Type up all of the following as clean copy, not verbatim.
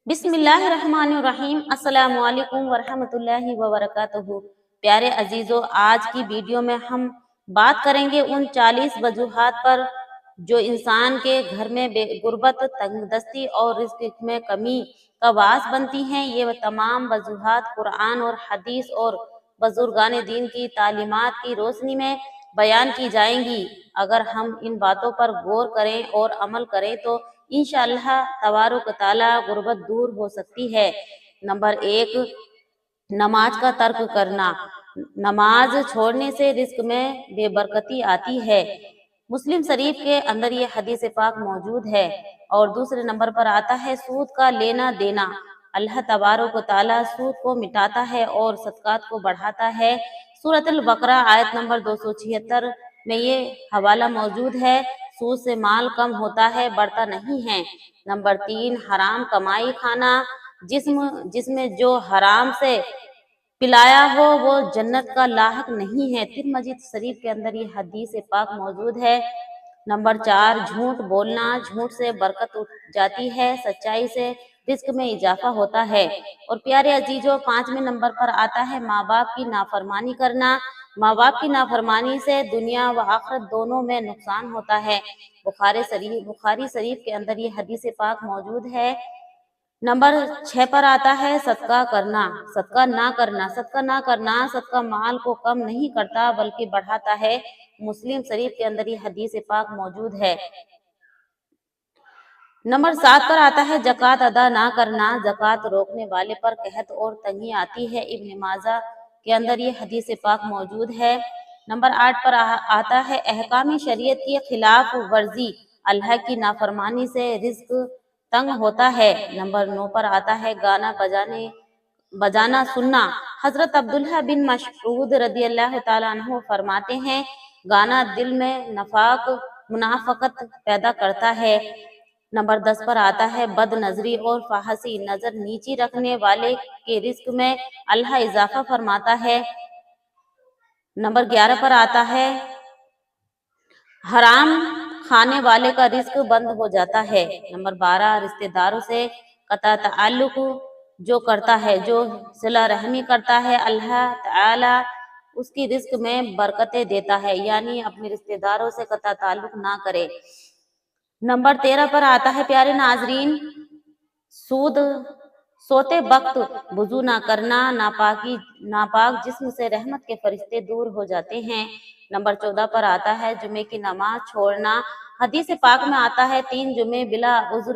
بسم اللہ الرحمن الرحیم۔ السلام علیکم ورحمۃ اللہ وبرکاتہ۔ پیارے عزیزو، آج کی ویڈیو میں ہم بات کریں گے ان 40 وجوہات پر جو انسان کے گھر میں غربت، تنگ دستی اور رزق میں کمی کا باعث بنتی ہیں۔ یہ تمام وجوہات قرآن اور حدیث اور بزرگان دین کی تعلیمات کی روشنی میں بیان کی جائیں گی۔ اگر ہم ان باتوں پر غور کریں اور عمل کریں تو انشاءاللہ تبارک و تعالی غربت دور ہو سکتی ہے۔ نمبر 1، نماز کا ترک کرنا۔ نماز چھوڑنے سے رزق میں بے برکتی آتی ہے۔ مسلم شریف کے اندر یہ حدیث پاک موجود ہے۔ اور دوسرے نمبر پر آتا ہے سود کا لینا دینا۔ اللہ تبارک و تعالی سود کو مٹاتا ہے اور صدقات کو بڑھاتا ہے۔ سورۃ البقرہ آیت نمبر 276 میں یہ حوالہ موجود ہے۔ سود سے مال کم ہوتا ہے، بڑھتا نہیں ہے۔ نمبر 3، حرام کمائی کھانا۔ جس میں جو حرام سے پلایا ہو وہ جنت کا لاحق نہیں ہے۔ ترمذی شریف کے اندر یہ حدیث پاک موجود ہے۔ نمبر 4، جھوٹ بولنا۔ جھوٹ سے برکت اٹھ جاتی ہے، سچائی سے رزق میں اضافہ ہوتا ہے۔ اور پیارے عزیزو، 5ویں نمبر پر آتا ہے ماں باپ کی نافرمانی کرنا۔ ماں باپ کی نافرمانی سے دنیا و آخرت دونوں میں نقصان ہوتا ہے۔ بخاری شریف کے اندر یہ حدیث پاک موجود ہے۔ نمبر 6 پر آتا ہے صدقہ کرنا، صدقہ نہ کرنا۔ صدقہ نہ کرنا صدقہ مال کو کم نہیں کرتا بلکہ بڑھاتا ہے۔ مسلم شریف کے اندر یہ حدیث پاک موجود ہے۔ نمبر 7 پر آتا ہے زکوٰۃ ادا نہ کرنا۔ زکوٰۃ روکنے والے پر قحط اور تنگی آتی ہے۔ ابن ماجہ کے اندر یہ حدیث پاک موجود ہے۔ نمبر 8 پر آتا ہے احکام شریعت کی خلاف ورزی۔ اللہ کی نافرمانی سے رزق تنگ ہوتا ہے۔ نمبر 9 پر آتا ہے گانا بجانا سننا۔ حضرت عبداللہ بن مسعود رضی اللہ تعالیٰ عنہ فرماتے ہیں، گانا دل میں منافقت پیدا کرتا ہے۔ نمبر 10 پر آتا ہے بد نظری اور فحاشی۔ نظر نیچی رکھنے والے کے رزق میں اللہ اضافہ فرماتا ہے۔ نمبر 11 پر آتا ہے حرام کھانے والے کا رزق بند ہو جاتا ہے۔ نمبر 12، رشتہ داروں سے قطع تعلق جو کرتا ہے، جو صلہ رحمی کرتا ہے، اللہ تعالی اس کی رزق میں برکتیں دیتا ہے، یعنی اپنے رشتہ داروں سے قطع تعلق نہ کرے۔ نمبر 13 پر آتا ہے پیارے ناظرین سوتے وقت وضو نہ کرنا۔ ناپاک جسم سے رحمت کے فرشتے دور ہو جاتے ہیں۔ نمبر 14 پر آتا ہے جمعے کی نماز چھوڑنا۔ حدیث پاک میں آتا ہے 3 جمعے بلا عذر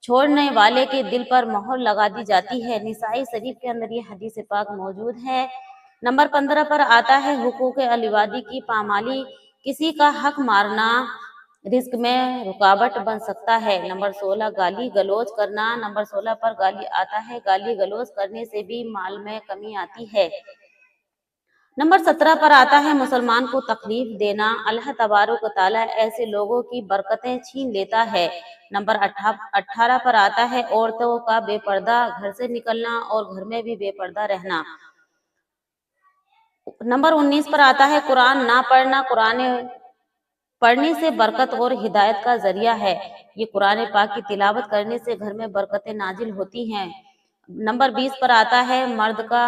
چھوڑنے والے کے دل پر مہر لگا دی جاتی ہے۔ نسائی شریف کے اندر یہ حدیث پاک موجود ہے۔ نمبر 15 پر آتا ہے حقوق العبادی کی پامالی۔ کسی کا حق مارنا رزق میں رکاوٹ بن سکتا ہے۔ نمبر 16، گالی گلوچ کرنا۔ نمبر 16 پر آتا ہے گالی گلوچ کرنے سے بھی مال میں کمی آتی ہے۔ نمبر 17 پر آتا ہے مسلمان کو تکلیف دینا۔ اللہ تبارک و تعالیٰ ایسے لوگوں کی برکتیں چھین لیتا ہے۔ نمبر 18 پر آتا ہے عورتوں کا بے پردہ گھر سے نکلنا اور گھر میں بھی بے پردہ رہنا۔ نمبر 19 پر آتا ہے قرآن نہ پڑھنا۔ قرآن پڑھنے سے برکت اور ہدایت کا ذریعہ ہے۔ یہ قرآن پاک کی تلاوت کرنے سے گھر میں برکتیں نازل ہوتی ہیں۔ نمبر 20 پر آتا ہے مرد کا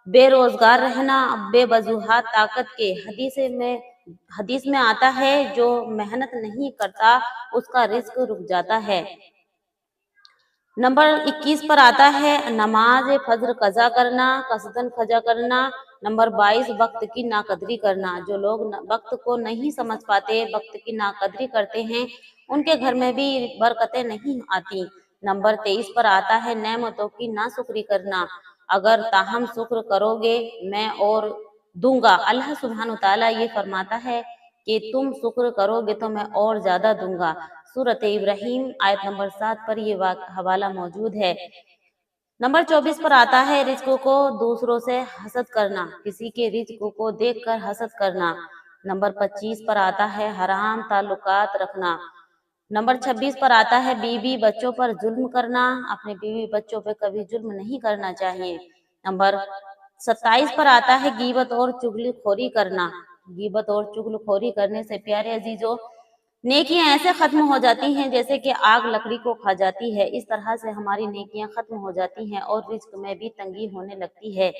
بے روزگار رہنا بے وجوہات طاقت کے۔ حدیث میں آتا ہے جو محنت نہیں کرتا اس کا رزق رک جاتا ہے۔ نمبر 21 پر آتا ہے نماز فجر قضا کرنا، قصداً قضا کرنا۔ نمبر 22، وقت کی ناقدری کرنا۔ جو لوگ وقت کو نہیں سمجھ پاتے، وقت کی ناقدری کرتے ہیں، ان کے گھر میں بھی برکتیں نہیں آتی۔ نمبر 23 پر آتا ہے نعمتوں کی ناشکری کرنا۔ اگر تاہم شکر کرو گے میں اور دوں گا۔ اللہ سبحانہ وتعالیٰ یہ فرماتا ہے کہ تم شکر کرو گے تو میں اور زیادہ دوں گا۔ سورۃ ابراہیم آیت نمبر 7 پر یہ حوالہ موجود ہے۔ نمبر 24 پر آتا ہے رزق کو دوسروں سے حسد کرنا، کسی کے رزق کو دیکھ کر حسد کرنا۔ نمبر 25 پر آتا ہے حرام تعلقات رکھنا۔ نمبر 26 پر آتا ہے بیوی بچوں پر ظلم کرنا۔ اپنے بیوی بچوں پہ کبھی ظلم نہیں کرنا چاہیے۔ نمبر 27 پر آتا ہے غیبت اور چغلی خوری کرنا۔ غیبت اور چغل خوری کرنے سے پیارے عزیزو नेकियां ऐसे खत्म हो जाती हैं जैसे कि आग लकड़ी को खा जाती है। इस तरह से हमारी नेकियां खत्म हो जाती हैं और रिज्क में भी तंगी होने लगती है।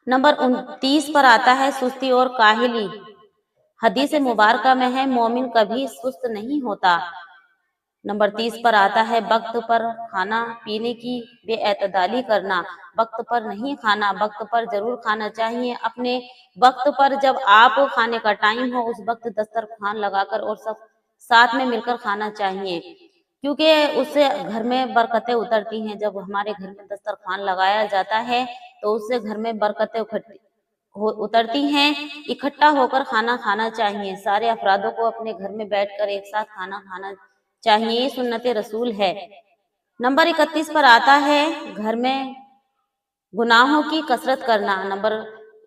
नंबर 29 पर आता है सुस्ती और काहिली। हदीस मुबारका में है मोमिन कभी सुस्त नहीं होता। नंबर 30 पर आता है वक्त पर खाना पीने की बेएतदाली करना। वक्त पर नहीं खाना, वक्त पर जरूर खाना चाहिए। अपने वक्त पर जब आप खाने का टाइम हो उस वक्त दस्तरखान लगाकर और सब साथ में मिलकर खाना चाहिए, क्योंकि उससे घर में बरकतें उतरती हैं। जब हमारे घर में दस्तरखान लगाया जाता है तो उससे घर में बरकतें उतरती हैं। इकट्ठा होकर खाना खाना चाहिए। सारे अफरादों को अपने घर में बैठकर एक साथ खाना खाना चाहिए, ये सुन्नत रसूल है। नंबर 31 पर आता है घर में गुनाहों की कसरत करना। नंबर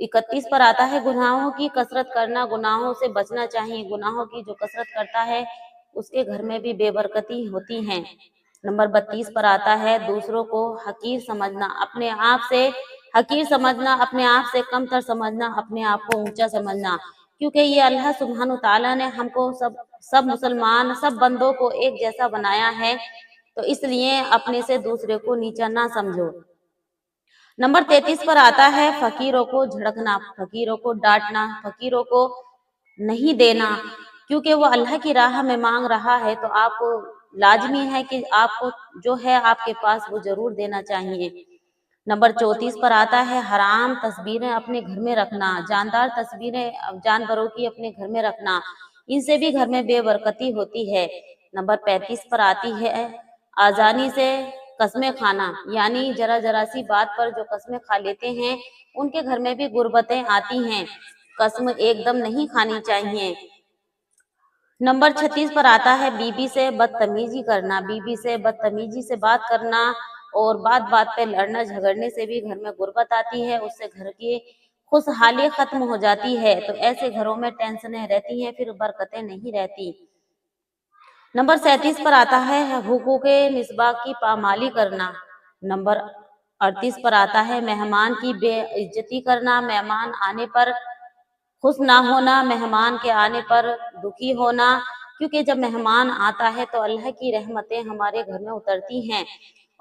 31 पर आता है गुनाहों की कसरत करना, गुनाहों से बचना चाहिए। गुनाहों की जो कसरत करता है उसके घर में भी बेबरकती होती है। नंबर 32 पर आता है दूसरों को हकीर समझना, अपने आप से हकीर समझना, अपने आप से कमतर समझना, अपने आप को ऊंचा समझना, क्योंकि ये अल्लाह सुब्हान तआला ने हमको सब मुसलमान सब बंदों को एक जैसा बनाया है, तो इसलिए अपने से दूसरे को नीचा ना समझो। नंबर 33 पर आता है फकीरों को झड़कना, फकीरों को डांटना, फकीरों को नहीं देना, क्योंकि वो अल्लाह की राह में मांग रहा है तो आपको लाजमी है कि आपको जो है आपके पास वो जरूर देना चाहिए। नंबर 34 पर आता है हराम तस्वीरें अपने घर में रखना, जानदार तस्वीरें जानवरों की अपने घर में रखना, इनसे भी घर में बेबरकती होती है। नंबर 35 पर आती है आजानी से कस्में खाना, यानी जरा जरा सी बात पर जो कस्में खा लेते हैं उनके घर में भी गुर्बतें आती हैं। कसम एकदम नहीं खानी चाहिए। नंबर 36 पर आता है बीबी से बदतमीजी करना, बीबी से बदतमीजी से बात करना और बात बात पे लड़ना झगड़ने से भी घर में गुर्बत आती है, उससे घर की खुशहाली खत्म हो जाती है। तो ऐसे घरों में टेंशनें रहती हैं, फिर बरकतें नहीं रहती। नंबर 37 पर आता है हुकूक निस्बा की पामाली करना। नंबर 38 पर आता है मेहमान की बेइज्जती करना, मेहमान आने पर खुश ना होना, मेहमान के आने पर दुखी होना, क्योंकि जब मेहमान आता है तो अल्लाह की रहमतें हमारे घर में उतरती हैं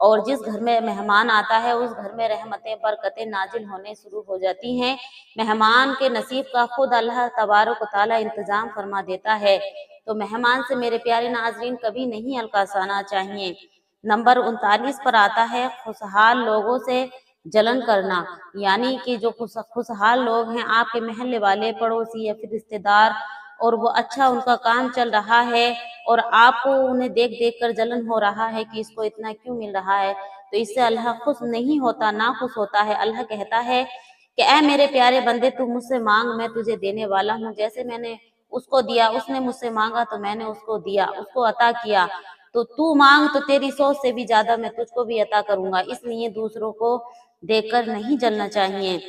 और जिस घर में मेहमान आता है उस घर में रहमतें बरकतें नाजिल होने शुरू हो जाती हैं। मेहमान के नसीब का खुद अल्लाह तबारक व तआला इंतजाम फरमा देता है। तो मेहमान से मेरे प्यारे नाजरीन कभी नहीं अलकासाना चाहिए। नंबर 39 पर आता है खुशहाल लोगों से जलन करना, यानी कि जो खुशहाल लोग हैं आपके महल्ले वाले पड़ोसी या फिर रिश्तेदार और वो अच्छा उनका काम चल रहा है और आपको उन्हें देख देख कर जलन हो रहा है कि इसको इतना क्यों मिल रहा है, तो इससे अल्लाह खुश नहीं होता, ना खुश होता है। अल्लाह कहता है कि ऐ मेरे प्यारे बंदे तू मुझसे मांग, मैं तुझे देने वाला हूँ। जैसे मैंने उसको दिया, उसने मुझसे मांगा तो मैंने उसको दिया, उसको अता किया, तो तू मांग तो तेरी सोच से भी ज्यादा मैं तुझको भी अता करूंगा। इसलिए दूसरों को देखकर नहीं जलना चाहिए।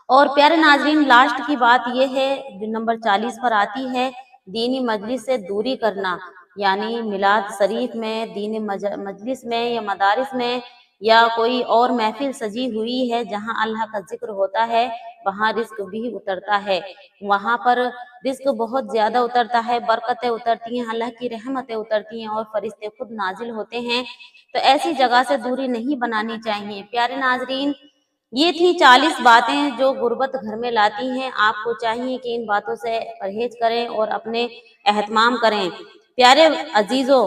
और प्यारे नाजरीन लास्ट की बात यह है जो नंबर 40 पर आती है दीनी मजलिस से दूरी करना, यानी मिलाद शरीफ में दीनी मजलिस में या मदारिस में या कोई और महफिल सजी हुई है जहां अल्लाह का जिक्र होता है वहां रिस्क भी उतरता है, वहां पर रिस्क बहुत ज्यादा उतरता है, बरकतें उतरती हैं, अल्लाह की रहमतें उतरती हैं और फरिश्ते खुद नाजिल होते हैं। तो ऐसी जगह से दूरी नहीं बनानी चाहिए। प्यारे नाजरीन ये थी 40 बातें जो गुर्बत घर में लाती हैं। आपको चाहिए कि इन बातों से परहेज करें और अपने एहतमाम करें। प्यारे अजीजों,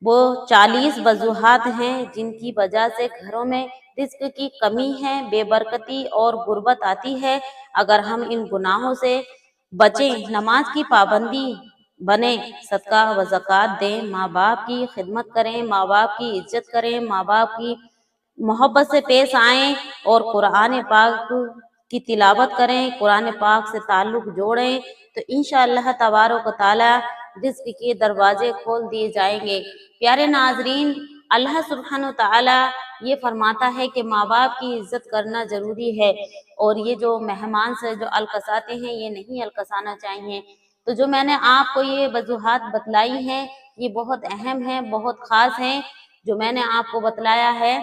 वो 40 वजूहात हैं जिनकी वजह से घरों में रिस्क की कमी है, बेबरकती और गुर्बत आती है। अगर हम इन गुनाहों से बचें, नमाज की पाबंदी बने, सदका व ज़कात दें, माँ बाप की खिदमत करें, माँ बाप की इज्जत करें, माँ बाप की मोहब्बत से पेश आएं और कुरान पाक की तिलावत करें, कुरान पाक से ताल्लुक जोड़ें, तो इंशाअल्लाह तबारक व तआला रिज़्क के दरवाजे खोल दिए जाएंगे। प्यारे नाजरीन, अल्लाह सुब्हान व तआला ये फरमाता है कि माँ बाप की इज्जत करना जरूरी है और ये जो मेहमान से जो अलकसाते हैं ये नहीं अलकसाना चाहिए। तो जो मैंने आपको ये वजूहात बतलाई हैं ये बहुत अहम है, बहुत खास हैं जो मैंने आपको बतलाया है।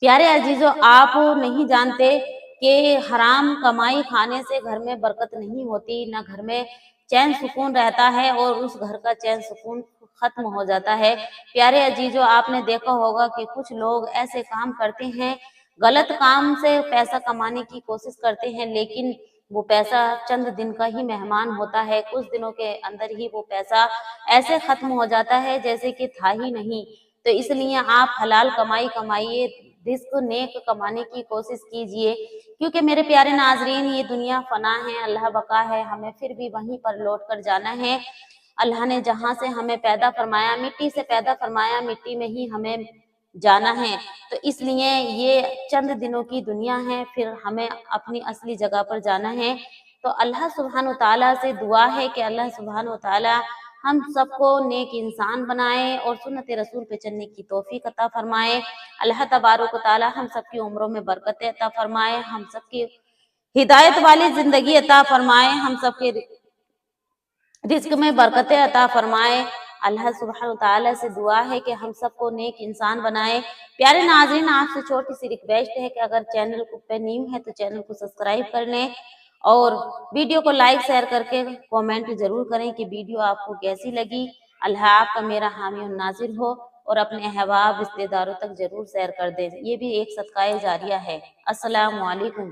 प्यारे अजीजों, आप नहीं जानते कि हराम कमाई खाने से घर में बरकत नहीं होती, ना घर में चैन सुकून रहता है और उस घर का चैन सुकून खत्म हो जाता है। प्यारे अजीजों, आपने देखा होगा कि कुछ लोग ऐसे काम करते हैं, गलत काम से पैसा कमाने की कोशिश करते हैं, लेकिन वो पैसा चंद दिन का ही मेहमान होता है। कुछ दिनों के अंदर ही वो पैसा ऐसे खत्म हो जाता है जैसे कि था ही नहीं। तो इसलिए आप हलाल कमाई कमाइए, रिस्क नेक कमाने की कोशिश कीजिए, क्योंकि मेरे प्यारे नाजरीन, ये दुनिया फना है, अल्लाह बका है, हमें फिर भी वहीं पर लौट कर जाना है। अल्लाह ने जहाँ से हमें पैदा फरमाया, मिट्टी से पैदा फरमाया, मिट्टी में ही हमें जाना है। तो इसलिए ये चंद दिनों की दुनिया है, फिर हमें अपनी असली जगह पर जाना है। तो अल्लाह सुब्हान तआला से दुआ है कि अल्लाह सुब्हान तआला हम सबको नेक इंसान बनाए और सुन्नत रसूल पे चलने की तौफीक अता फरमाए। अल्लाह तबारक व तआला हम सबकी उम्रों में बरकत अता फरमाए, हम सबकी हिदायत वाली जिंदगी अता फरमाए, हम सबके रिस्क में बरकतें अता फरमाए। अल्लाह सुब्हान तआला से दुआ है कि हम सबको नेक इंसान बनाए। प्यारे नाज़रीन, आपसे छोटी सी रिक्वेस्ट है कि अगर चैनल पे न्यू है तो चैनल को सब्सक्राइब कर लें और वीडियो को लाइक शेयर करके कमेंट जरूर करें कि वीडियो आपको कैसी लगी। अल्लाह आपका मेरा हामी और नाजिर हो और अपने अहबाब रिश्तेदारों तक जरूर शेयर कर दें। ये भी एक सदका जारिया है। अस्सलामु अलैकुम।